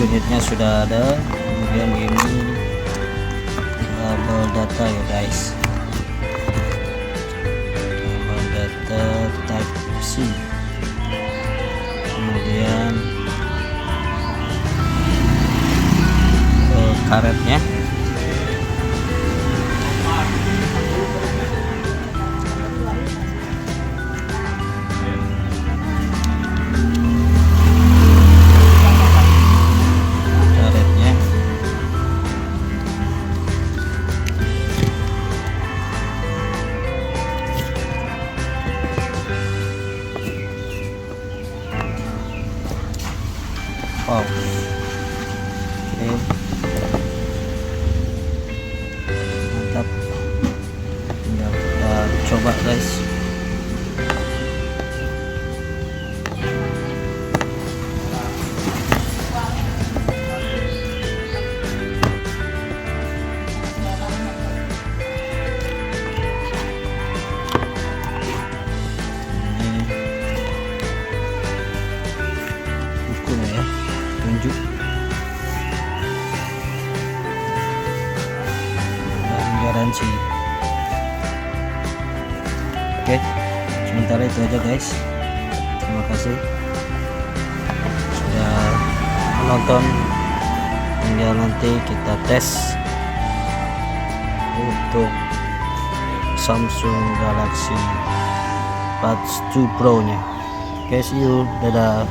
unitnya sudah ada. Kemudian ini label data ya guys, label data type C. Kemudian karetnya, wow, oke, mantap. Tinggal kita coba guys. Ini bukunya ya, tunjuk dan garansi. Oke, sementara itu aja guys. Terima kasih sudah menonton. Tinggal nanti kita tes untuk Samsung Galaxy Buds 2 Pro nya. Oke, see you, dadah.